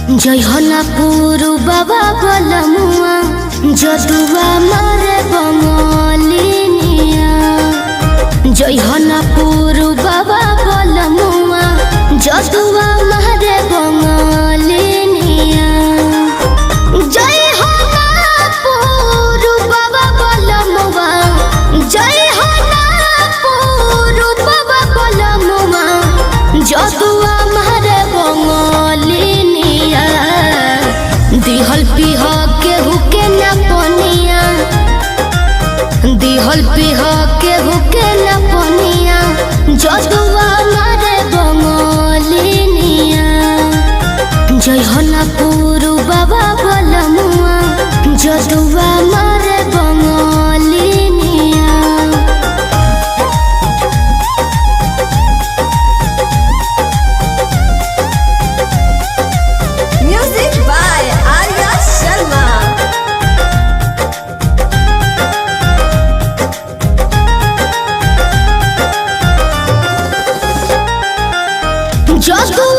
जय हनापुरु बाबा बलमुआ जदुआ मारे बंगलिनिया। जय हनापुरु बाबा बलमुआ जदुआ मारे बंगलिनिया। जय हनापुरु बाबा बलमुआ जय हनापुरु बाबा बलमुआ जदुआ मारे बंगलिनिया। दिहल पिह केहू के न पनिया, दिहल पिह केहू के न पनिया जदुआ मारे बंगलिनिया। जय हनापुरु बाबा बलमुआ जदुआ मारे बंगलिनिया। Music by Arya Sharma. Jadua